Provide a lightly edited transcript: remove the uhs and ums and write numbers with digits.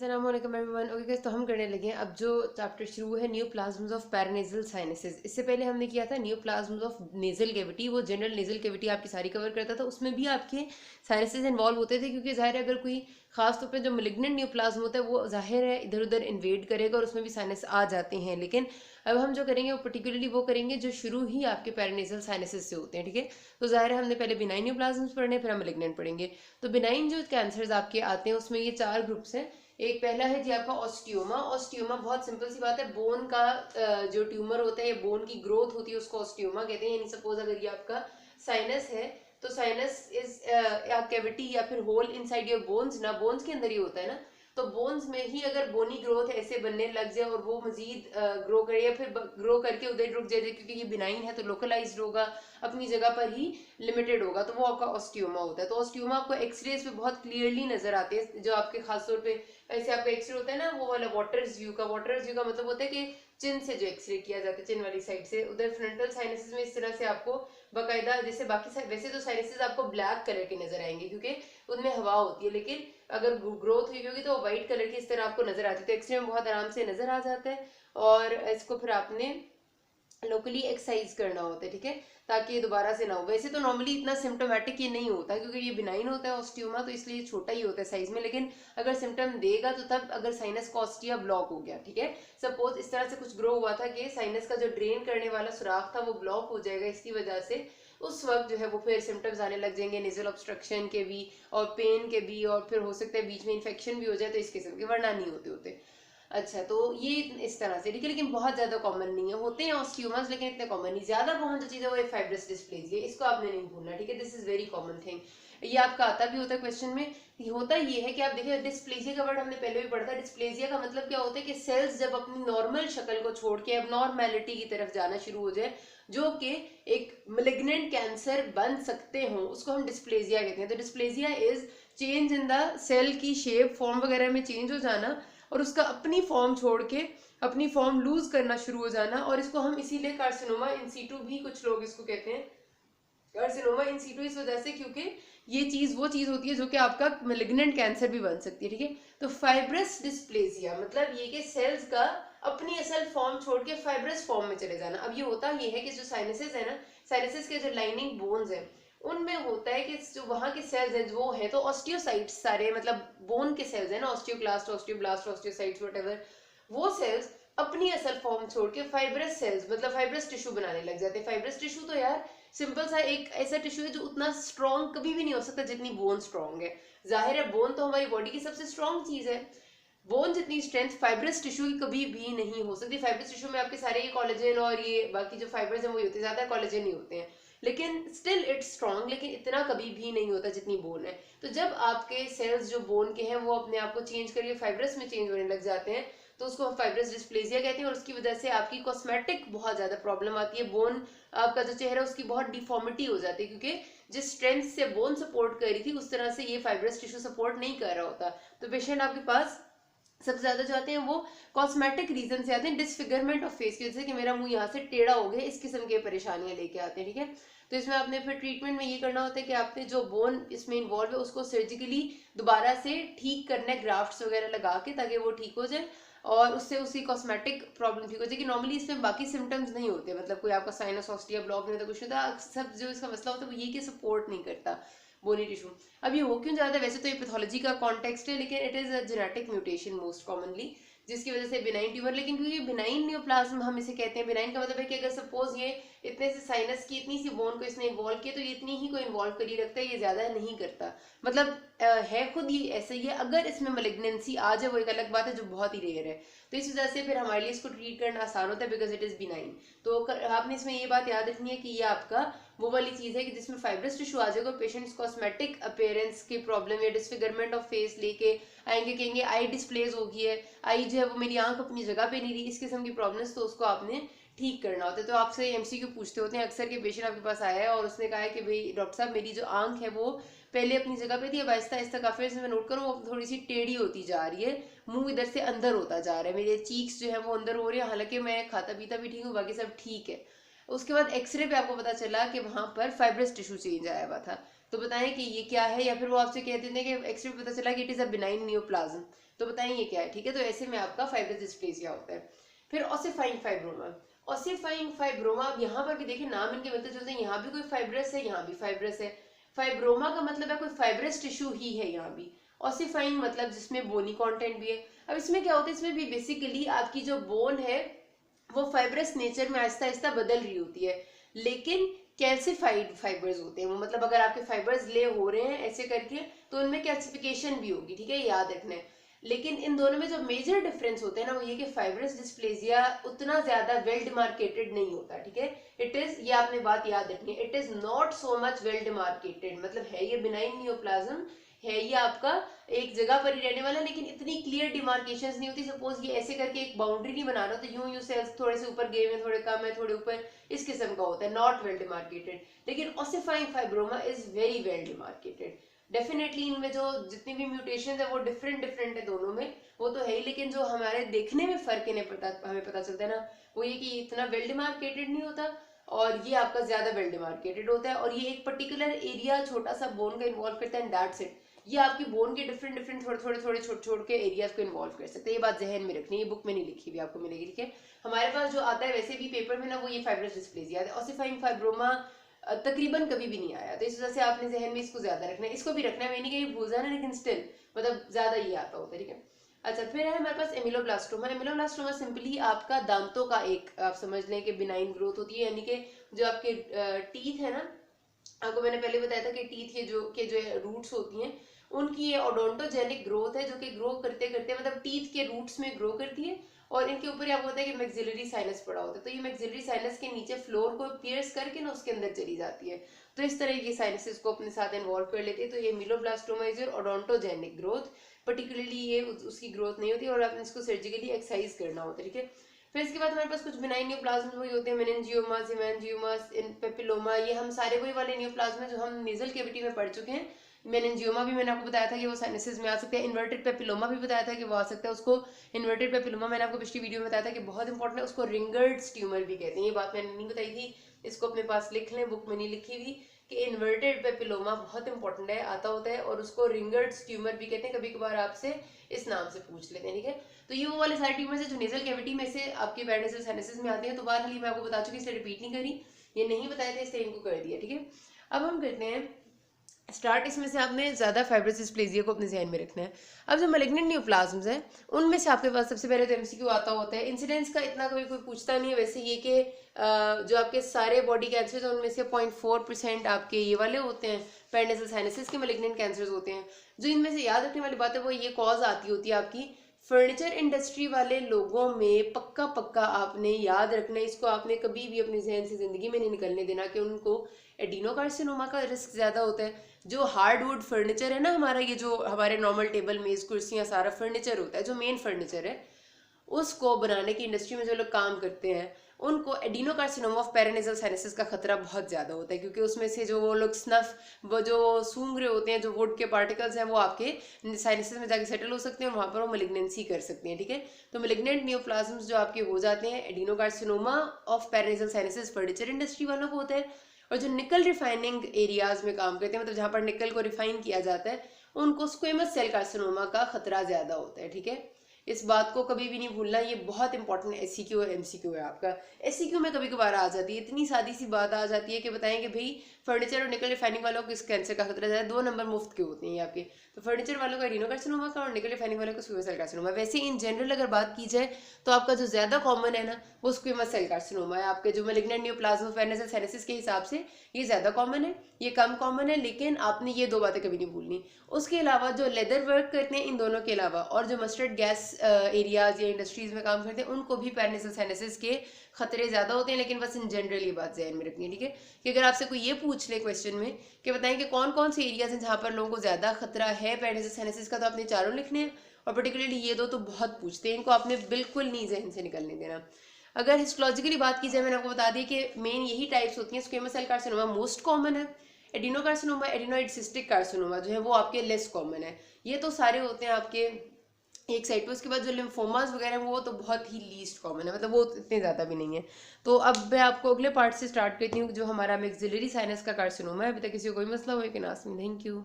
अस्सलाम वालेकुम everyone. Okay guys, तो हम करने लगे हैं अब जो चैप्टर शुरू है, न्यू प्लाज्म्स ऑफ पैरानेजल साइनसेस। इससे पहले हमने किया था न्यू प्लाज्म्स ऑफ नेजल कैविटी। वो जनरल नेजल कैविटी आपकी सारी कवर करता था, उसमें भी आपके साइनसेस इन्वॉल्व होते थे, क्योंकि जाहिर है अगर कोई खास तौर पे जो मेलिग्नेंट न्यू प्लाज्म होता है वो जाहिर है इधर उधर इन्वेड करेगा और उसमें भी साइनस आ जाते हैं। लेकिन अब हम जो करेंगे वो पर्टिकुलरली वो करेंगे जो शुरू ही आपके पैरानेजल साइनसेस से होते हैं, ठीक है। तो जाहिर है हमने पहले बिनाइन न्यू प्लाज्म्स पढ़ने, फिर हम मेलिग्नेंट पढ़ेंगे। तो बिनाइन जो कैंसर्स आपके आते हैं उसमें ये 4 ग्रुप्स हैं। एक पहला है जी आपका ऑस्टियोमा। ऑस्टियोमा बहुत सिंपल सी बात है, बोन का जो ट्यूमर होता है, बोन की ग्रोथ होती है, उसको ऑस्टियोमा कहते हैं। यानी सपोज अगर ये आपका साइनस है तो साइनस इज कैविटी या फिर होल इनसाइड योर बोन्स ना, बोन्स के अंदर ही होता है ना। तो बोन्स में ही अगर बोनी ग्रोथ ऐसे बनने लग जाए और वो मजीद ग्रो करे या फिर ग्रो करके उधर रुक जाए, क्योंकि ये बिनाइन है तो लोकलाइज्ड होगा, अपनी जगह पर ही लिमिटेड होगा, तो वो आपका ऑस्टियोमा होता है। तो ऑस्टियोमा आपको एक्सरेज पे बहुत क्लियरली नजर आते हैं, जो आपके खासतौर पे ऐसे आपका एक्सरे होता है ना वो वाला वाटर्स व्यू का। वाटर्स व्यू का मतलब होता है कि चिन से जो एक्सरे किया जाता है, चिन वाली साइड से, उधर फ्रंटल साइनसेस में इस तरह से आपको बाकायदा, जैसे बाकी वैसे तो साइनसेस आपको ब्लैक कलर के नजर आएंगे क्योंकि उनमें हवा होती है, लेकिन अगर ग्रोथ हुई होगी तो व्हाइट कलर की इस तरह आपको नजर आती है। तो एक्सरे में बहुत आराम से नजर आ जाता है और इसको फिर आपने लोकली एक्सरसाइज करना होता है, ठीक है, ताकि ये दोबारा से ना हो। वैसे तो नॉर्मली इतना सिम्टोमेटिक ये नहीं होता क्योंकि ये बिनाइन होता है ऑस्टियोमा, तो इसलिए छोटा ही होता है साइज में। लेकिन अगर सिम्टम देगा तो तब अगर साइनस कॉस्टिया ब्लॉक हो गया, ठीक है, सपोज इस तरह से कुछ ग्रो हुआ था कि साइनस का जो ड्रेन करने वाला सुराख था वो ब्लॉक हो जाएगा, इसकी वजह से उस वक्त जो है वो फिर सिम्टम्स आने लग जाएंगे, नेजल ऑब्स्ट्रक्शन के भी और पेन के भी, और फिर हो सकता है बीच में इन्फेक्शन भी हो जाए, तो इस किस्म के, वरना नहीं होते। अच्छा, तो ये इस तरह से, ठीक है, लेकिन बहुत ज्यादा कॉमन नहीं है। होते हैं ऑस्टियोमास लेकिन इतने कॉमन नहीं। ज्यादा कॉमन जो चीज है वो है फाइब्रस डिस्प्लेसिया, इसको आपने नहीं भूलना, ठीक है, this is very common thing. ये आपका आता भी होता है क्वेश्चन में। होता ये है कि आप देखिए डिस्प्लेसिया का वर्ड हमने पहले भी पढ़ा था। डिस्प्लेसिया का मतलब क्या होता है कि सेल्स जब अपनी नॉर्मल शक्ल को छोड़ के अब नॉर्मेलिटी की तरफ जाना शुरू हो जाए, जो कि एक मेलिग्नेंट कैंसर बन सकते हो, उसको हम डिस्प्लेसिया कहते हैं। तो dysplasia is change in the cell की शेप, फॉर्म वगैरह में चेंज हो जाना और उसका अपनी फॉर्म छोड़ के अपनी फॉर्म लूज करना शुरू हो जाना। और इसको हम इसीलिए कार्सिनोमा इन सीटू भी कुछ लोग इसको कहते हैं, कार्सिनोमा इन सीटू, इस वजह से क्योंकि ये चीज वो चीज होती है जो कि आपका मेलिग्नेंट कैंसर भी बन सकती है, ठीक है। तो फाइब्रस डिस्प्लेसिया मतलब ये कि सेल्स का अपनी असल फॉर्म छोड़ के फाइब्रस फॉर्म में चले जाना। अब ये होता ये है कि जो साइनसेस है ना, साइनसेस के जो लाइनिंग बोन्स है उनमें होता है कि जो वहां के सेल्स हैं वो है तो ऑस्टियोसाइट्स सारे, मतलब बोन के सेल्स है ना, ऑस्टियोक्लास्ट, ऑस्टियोब्लास्ट, ऑस्टियोसाइट्स व्हाटएवर, वो सेल्स अपनी असल फॉर्म छोड़ के फाइब्रस सेल्स मतलब फाइब्रस टिश्यू बनाने लग जाते हैं। फाइब्रस टिश्यू तो यार सिंपल सा एक ऐसा टिश्यू है जो उतना स्ट्रॉन्ग कभी भी नहीं हो सकता जितनी बोन स्ट्रॉन्ग है। जाहिर है बोन तो हमारी बॉडी की सबसे स्ट्रॉन्ग चीज है, बोन जितनी स्ट्रेंथ फाइब्रस टिश्यू की कभी भी नहीं हो सकती। फाइब्रस टिश्यू में आपके सारे ये कोलेजन और ये बाकी जो फाइबर्स हैं वो होते हैं, ज्यादा कोलेजन नहीं होते हैं, लेकिन स्टिल इट्स स्ट्रॉन्ग, लेकिन इतना कभी भी नहीं होता जितनी बोन है। तो जब आपके सेल्स जो बोन के हैं वो अपने आप को चेंज करके फाइब्रस में चेंज होने लग जाते हैं तो उसको हम फाइब्रस डिस्प्लेसिया कहते हैं। और उसकी वजह से आपकी कॉस्मेटिक बहुत ज्यादा प्रॉब्लम आती है, बोन आपका जो चेहरा है उसकी बहुत डिफॉर्मिटी हो जाती है, क्योंकि जिस स्ट्रेंथ से बोन सपोर्ट कर रही थी उस तरह से ये फाइब्रस टिश्यू सपोर्ट नहीं कर रहा होता। तो पेशेंट आपके पास सबसे ज्यादा जो आते हैं वो कॉस्मेटिक रीजन से आते हैं, डिसफिगरमेंट ऑफ फेस की वजह से कि मेरा मुंह यहाँ से टेढ़ा हो गया, इस किस्म की परेशानियां लेके आते हैं, ठीक है। तो इसमें आपने फिर ट्रीटमेंट में ये करना होता है कि आपने जो बोन इसमें इन्वॉल्व है उसको सर्जिकली दोबारा से ठीक करना है, ग्राफ्ट्स वगैरह लगा के, ताकि वो ठीक हो जाए और उससे उसकी कॉस्मेटिक प्रॉब्लम ठीक हो जाएगी। नॉर्मली इसमें बाकी सिम्टम्स नहीं होते, मतलब कोई आपका साइनस ऑस्टिया ब्लॉक नहीं होता, कुछ नहीं होता। सब जो इसका मसला होता है वो ये कि सपोर्ट नहीं करता बोनी टिश्यू। अब ये हो क्यों जाता है, वैसे तो ये पैथोलॉजी का कॉन्टेक्स्ट है, लेकिन it is a genetic mutation most commonly, जिसकी वजह से बिनाइन ट्यूमर। लेकिन क्योंकि बिनाइन न्यूप्लाज्म हम इसे कहते हैं, बिनाइन का मतलब है कि अगर सपोज ये इतने से साइनस की इतनी सी बोन को इसने इन्वॉल्व किया तो ये इतनी ही को इन्वॉल्व कर ही रखता है, ये ज्यादा नहीं करता, मतलब है खुद ये ऐसे ही है। अगर इसमें मेलिग्नेंसी आ जाए वो एक अलग बात है जो बहुत ही रेयर है, तो इस वजह से फिर हमारे लिए इसको ट्रीट करना आसान होता है, बिकॉज इट इज बिनाइन। तो आपने इसमें ये बात याद रखनी है कि ये आपका वो वाली चीज है कि जिसमें फाइब्रस टिश्यू आ जाएगा, पेशेंट्स कॉस्मेटिक अपीयरेंस की प्रॉब्लम या डिसफिगरमेंट ऑफ फेस लेके आएंगे, कहेंगे आई डिस्प्लेस हो गई है, आई जो है वो मेरी आंख अपनी जगह पे नहीं रही, इस किस्म की प्रॉब्लम्स, तो उसको आपने ठीक करना होता है। तो आपसे एमसीक्यू पूछते होते हैं अक्सर के पेशेंट आपके पास आया है और उसने कहा है कि भाई डॉक्टर साहब मेरी जो आंख है वो पहले अपनी जगह पे थी, अब आहिस्ता आहिस्ता काफी मैं नोट करूँ वो थोड़ी सी टेढ़ी होती जा रही है, मुंह इधर से अंदर होता जा रहा है, मेरे चीक्स जो है वो अंदर हो रही है, हालांकि मैं खाता पीता भी ठीक हूँ, बाकी सब ठीक है। उसके बाद एक्सरे पे आपको पता चला कि वहां पर फाइब्रस टिश्यू चेंज आया हुआ था। तो बताएं कि ये क्या है, या फिर वो आपसे कह देते हैं कि एक्सरे में पता चला कि it is a benign neoplasm, तो बताएं ये क्या है, ठीक है। तो ऐसे में आपका फाइब्रस डिस्प्लेसिया होता है। फिर ऑसिफाइंग फाइब्रोमा, ऑसिफाइंग फाइब्रोमा, अब यहाँ पर भी देखिए नाम इनके मिलते जुलते हैं, यहाँ भी कोई फाइब्रस है, यहाँ भी फाइब्रस है। फाइब्रोमा का मतलब है कोई फाइब्रस टिश्यू ही है यहाँ भी। ऑसिफाइंग मतलब जिसमें बोनी कंटेंट भी है। अब इसमें क्या होता है, इसमें भी बेसिकली आपकी जो बोन है वो फाइब्रस नेचर में आहिस्ता आहिस्ता बदल रही होती है, लेकिन कैल्सिफाइड फाइबर्स होते हैं वो, मतलब अगर आपके फाइबर्स ले हो रहे हैं ऐसे करके तो उनमें कैल्सिफिकेशन भी होगी, ठीक है, याद रखना है। लेकिन इन दोनों में जो मेजर डिफरेंस होते हैं ना वो ये कि फाइब्रस डिस्प्लेसिया उतना ज्यादा वेल डिमार्केटेड नहीं होता, ठीक है। इट इज, ये आपने बात याद रखनी है, it is not so much well demarcated, मतलब है ये बिनाइन नियोप्लाज्म, है ये आपका एक जगह पर ही रहने वाला, लेकिन इतनी क्लियर डिमार्केशंस नहीं होती। सपोज ये ऐसे करके एक बाउंड्री नहीं बना रहा तो यूं सेल्स थोड़े से ऊपर गए हुए, थोड़े कम है, थोड़े ऊपर, इस किस्म का होता है, नॉट वेल डिमार्केटेड। लेकिन ossifying fibroma is very well demarcated. Definitely इनमें जो जितनी भी म्यूटेशन है वो डिफरेंट है दोनों में, वो तो है ही, लेकिन जो हमारे देखने में फर्क इन्हें हमें पता चलता है ना, वो ये कि इतना वेल डिमार्केटेड नहीं होता और ये आपका ज्यादा वेल डिमार्केटेड होता है, और ये एक पर्टिकुलर एरिया छोटा सा बोन का इन्वॉल्व करता है, दैट्स इट। ये आपकी बोन के डिफरेंट थोड़े छोटे के एरियाज को इन्वॉल्व कर सकते हैं, ये बात जहन में रखनी है, ये बुक में नहीं लिखी हुई आपको मिलेगी, ठीक है। हमारे पास जो आता है वैसे भी पेपर में ना वो ये फाइब्रस डिस्प्लेसिया है, ऑसिफाइंग फाइब्रोमा तकरीबन कभी भी नहीं आया, तो इस वजह से आपने जहन में इसको ज्यादा रखना है, इसको भी रखना है, मैं नहीं कहीं भूल जाना, लेकिन स्टिल मतलब ज्यादा ये आता होता है, ठीक है। अच्छा, फिर है हमारे पास एमिलोब्लास्टोमा। एमिलोब्लास्टोमा सिंपली आपका दांतों का एक, आप समझ लें कि बिनाइन ग्रोथ होती है, यानी कि जो आपके टीथ है ना, आपको मैंने पहले बताया था कि टीथ के जो रूट्स होती हैं उनकी ये ओडोंटोजेनिक ग्रोथ है, जो कि ग्रो करते करते मतलब टीथ के रूट्स में ग्रो करती है, और इनके ऊपर क्या होता है कि मैक्सिलरी साइनस पड़ा होता है, तो ये मैक्सिलरी साइनस के नीचे फ्लोर को पियर्स करके ना उसके अंदर चली जाती है, तो इस तरह की साइनसेस को अपने साथ इन्वॉल्व कर लेती है। तो ये ameloblastoma is your odontogenic growth, particularly ये उसकी ग्रोथ नहीं होती और आपने इसको सर्जिकली एक्सरसाइज करना होता है, ठीक है। फिर इसके बाद हमारे पास कुछ बिनाइन न्यूप्लाज्म वही होते हैं, मेनिनजियोमा, हेमेंजियोमा, पेपिलोमा, ये हम सारे वही वाले न्यूप्लाज्म जो हम नेजल कैविटी में पढ़ चुके हैं। मेनिनजियोमा भी मैंने आपको बताया था कि वो साइनसेस में आ सकता है, इन्वर्टेड पेपिलोमा भी बताया था कि वो आ सकता है, उसको इन्वर्टेड पेपिलोमा मैंने आपको पिछली वीडियो में बताया था कि बहुत इंपॉर्टेंट है, उसको रिंगर्ड्स ट्यूमर भी कहते हैं, ये बात मैंने नहीं बताई थी, इसको अपने पास लिख लें, बुक में नहीं लिखी हुई, कि इन्वर्टेड पेपिलोमा बहुत इंपॉर्टेंट है, आता होता है, और उसको रिंगर्ड्स ट्यूमर भी कहते हैं, कभी कभार आपसे इस नाम से पूछ लेते हैं, ठीक है। तो ये वो वाले सारे ट्यूमर्स है जो नेजल कैविटी में से आपके पैरानेसल साइनसेस में आते हैं, तो बहरहाल मैं आपको बता चुकी, इसलिए रिपीट नहीं करी, ये नहीं बताया था इसलिए इनको कर दिया, ठीक है। अब हम करते हैं स्टार्ट, इसमें से आपने ज्यादा फाइब्रस डिस्प्लेसिया को अपने ध्यान में रखना है। अब जो मैलिग्नेंट न्यूप्लाज्म्स हैं उनमें से आपके पास सबसे पहले तो एमसीक्यू आता होता है, इंसिडेंस का इतना कभी कोई पूछता नहीं है, वैसे ये कि जो आपके सारे बॉडी कैंसर हैं उनमें से 0.4% आपके ये वाले होते हैं, पैरानेसल साइनसेस के मैलिग्नेंट कैंसर्स होते हैं। जो इनमें से याद रखने वाली बात है वो ये कॉज आती होती है आपकी फर्नीचर इंडस्ट्री वाले लोगों में, पक्का आपने याद रखना है, इसको आपने कभी भी अपने जहन से जिंदगी में नहीं निकलने देना कि उनको एडिनोकार्सिनोमा का रिस्क ज्यादा होता है। जो हार्डवुड फर्नीचर है ना हमारा, ये जो हमारे नॉर्मल टेबल मेज कुर्सियां सारा फर्नीचर होता है, जो मेन फर्नीचर है, उसको बनाने की इंडस्ट्री में जो लोग काम करते हैं उनको एडिनोकार्सिनोमा ऑफ पैरानेसल साइनसेस का खतरा बहुत ज्यादा होता है, क्योंकि उसमें से जो वो लोग स्नफ, वो जो सूंघ रहे होते हैं, जो वुड के पार्टिकल्स हैं, वो आपके साइनसेस में जाके सेटल हो सकते हैं और वहां पर वो मेलिग्नेंसी कर सकते हैं, ठीक है। तो मेलिग्नेंट न्यूप्लाज्म्स जो आपके हो जाते हैं, adenocarcinoma of paranasal sinuses furniture industry वालों को होता है, और जो निकल रिफाइनिंग एरियाज में काम करते हैं, मतलब जहां पर निकल को रिफाइन किया जाता है, उनको स्क्वेमस सेल कार्सिनोमा का खतरा ज्यादा होता है, ठीक है। इस बात को कभी भी नहीं भूलना, ये बहुत इंपॉर्टेंट एससीक्यू और एमसीक्यू है आपका। एससीक्यू में कभी कभार आ जाती है, इतनी सादी सी बात आ जाती है कि बताएंगे भाई फर्नीचर और निकल रिफाइनिंग वालों को इस कैंसर का खतरा ज्यादा है, 2 नंबर मुफ्त के होते हैं ये आपके, तो फर्नीचर वालों का एडिनोकार्सिनोमा का और निकल रिफाइनिंग वालों का स्क्वेमस सेल कार्सिनोमा। वैसे इन जनरल अगर बात की जाए तो आपका जो ज्यादा कॉमन है ना वो स्क्वेमस सेल कार्सिनोमा है, आपके जो malignant neoplasm of paranasal sinuses के हिसाब से ये ज्यादा कॉमन है, ये कम कॉमन है, लेकिन आपने ये 2 बातें कभी नहीं भूलनी। उसके अलावा जो लेदर वर्क करते हैं इन दोनों के अलावा, और जो मस्टर्ड गैस एरियाज या इंडस्ट्रीज में काम करते हैं, उनको भी पैरानेसल साइनसेस के खतरे ज्यादा होते हैं, लेकिन बस इन जनरल ये बात ध्यान में रखनी है, ठीक है। कि अगर आपसे कोई ये पूछ ले क्वेश्चन में कि बताएं कि कौन कौन से एरियाज हैं जहां पर लोगों को ज्यादा खतरा है पैरानेसल साइनसेस का, तो आपने चारों लिखने हैं, और पर्टिकुलरली ये 2 तो बहुत पूछते हैं, इनको आपने बिल्कुल नहीं जहन से निकलने देना। अगर हिस्टोलॉजिकली बात की जाए, मैंने आपको बता दी कि मेन यही टाइप्स होती हैं, squamous cell carcinoma most common है, एडिनोकार्सिनोमा, एडिनोइड सिस्टिक कार्सिनोमा जो है वो आपके लेस कॉमन है। ये तो सारे होते हैं आपके एक साइड पे। उसके बाद जो लिम्फोमास वगैरह हैं वो तो बहुत ही लीस्ट कॉमन है, मतलब वो इतने ज़्यादा भी नहीं है। तो अब मैं आपको अगले पार्ट से स्टार्ट करती हूँ जो हमारा मैक्सिलरी साइनस का कार्सिनोमा है। अभी तक किसी को कोई मसला हो, you can ask me. Thank you.